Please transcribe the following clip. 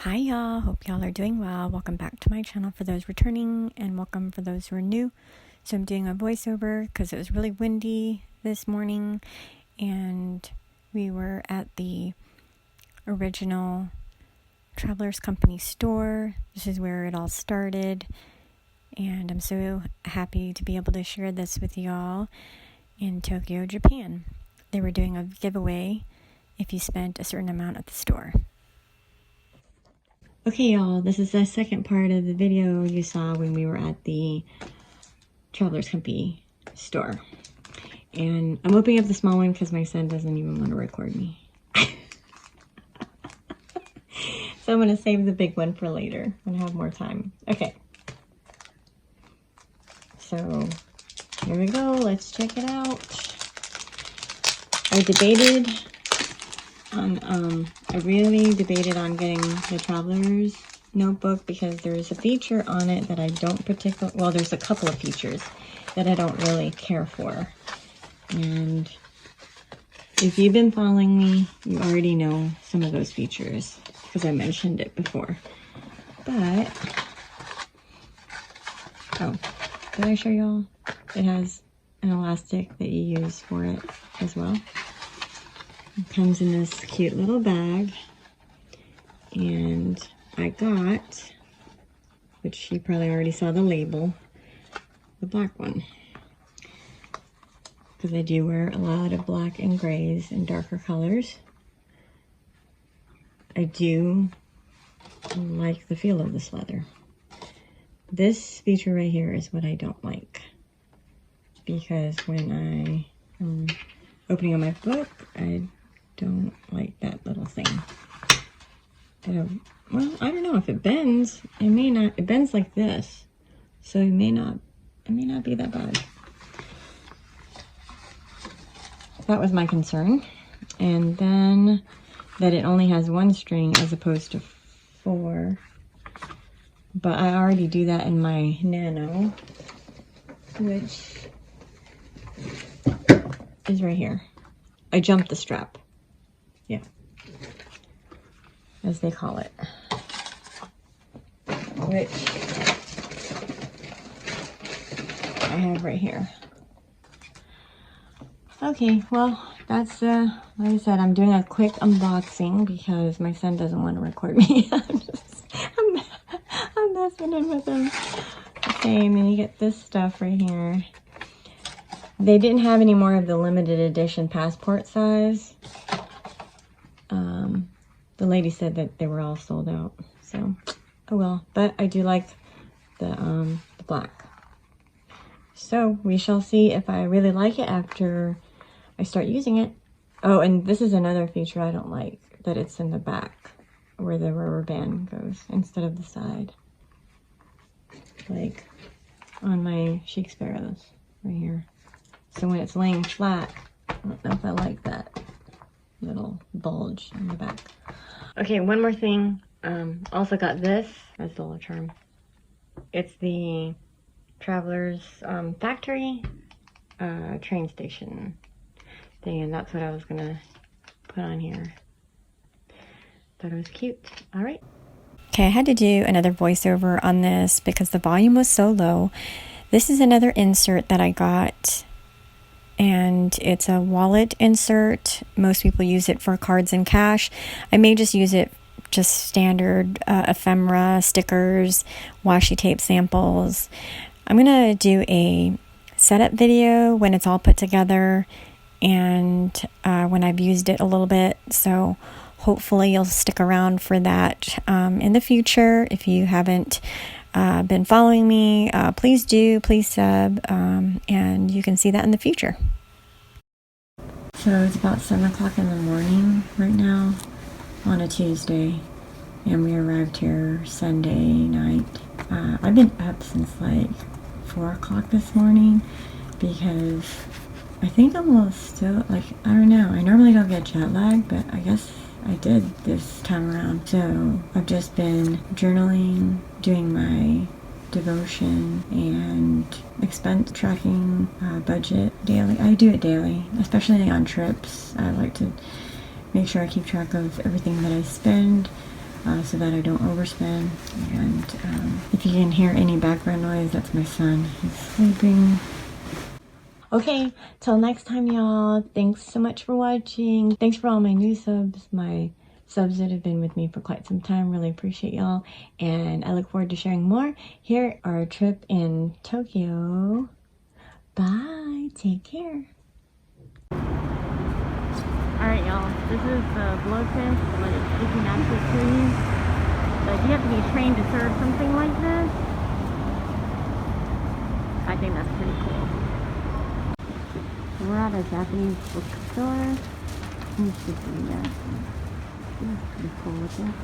Hi y'all, hope y'all are doing well. Welcome back to my channel for those returning and welcome for those who are new. So I'm doing a voiceover because it was really windy this morning and we were at the original Travelers Company store. This is where it all started and I'm so happy to be able to share this with y'all in Tokyo, Japan. They were doing a giveaway if you spent a certain amount at the store. Okay y'all, this is the second part of the video you saw when we were at the Travelers Company store. And I'm opening up the small one because my son doesn't even want to record me. So I'm going to save the big one for later when I have more time. Okay. So here we go, let's check it out. I really debated on getting the Traveler's notebook because there's a feature on it that I don't particularly, well, there's a couple of features that I don't really care for. And if you've been following me, you already know some of those features because I mentioned it before. But, oh, did I show y'all? It has an elastic that you use for it as well. It comes in this cute little bag, and I got, which you probably already saw the label, the black one. Because I do wear a lot of black and grays and darker colors. I do like the feel of this leather. This feature right here is what I don't like. Because when I am opening up my book, I don't like that little thing. Well, I don't know if it bends. It may not. It bends like this, so it may not be that bad. That was my concern, and then that it only has one string as opposed to 4. But I already do that in my Nano, which is right here. I jumped the strap. Yeah, as they call it, which I have right here. Okay, well, that's like I said, I'm doing a quick unboxing because my son doesn't want to record me. I'm messing with him. Okay, and then you get this stuff right here. They didn't have any more of the limited edition passport size. The lady said that they were all sold out, so oh well. But I do like the black. So we shall see if I really like it after I start using it. Oh, and this is another feature I don't like, that it's in the back where the rubber band goes instead of the side. Like on my Chic Sparrows right here. So when it's laying flat, I don't know if I like that little bulge in the back. Okay, one more thing. Also got this as the little charm. It's the Travelers factory train station thing, and that's what I was gonna put on here. Thought it was cute. All right. Okay, I had to do another voiceover on this because the volume was so low. This is another insert that I got, and it's a wallet insert. Most people use it for cards and cash. I may just use it just standard ephemera, stickers, washi tape samples. I'm gonna do a setup video when it's all put together and when I've used it a little bit, so hopefully you'll stick around for that in the future. If you haven't been following me, please do, please sub, and you can see that in the future. So it's about 7 o'clock in the morning right now on a Tuesday, and we arrived here Sunday night. I've been up since like 4 o'clock this morning because I think I'm still, like, I don't know, I normally don't get jet lag, but I guess I did this time around. So I've just been journaling, doing my devotion, and expense tracking, budget daily. I do it daily, especially on trips. I like to make sure I keep track of everything that I spend. so that I don't overspend. And if you can hear any background noise, that's my son. He's sleeping. Okay, till next time, y'all. Thanks so much for watching. Thanks for all my new subs, my subs that have been with me for quite some time. Really appreciate y'all. And I look forward to sharing more here at our trip in Tokyo. Bye. Take care. Alright, y'all. This is the blood test, but it's taking acid cream. But you have to be trained to serve something like this. I think that's pretty cool. We're at a Japanese bookstore. Let's just read that. That's pretty cool with it.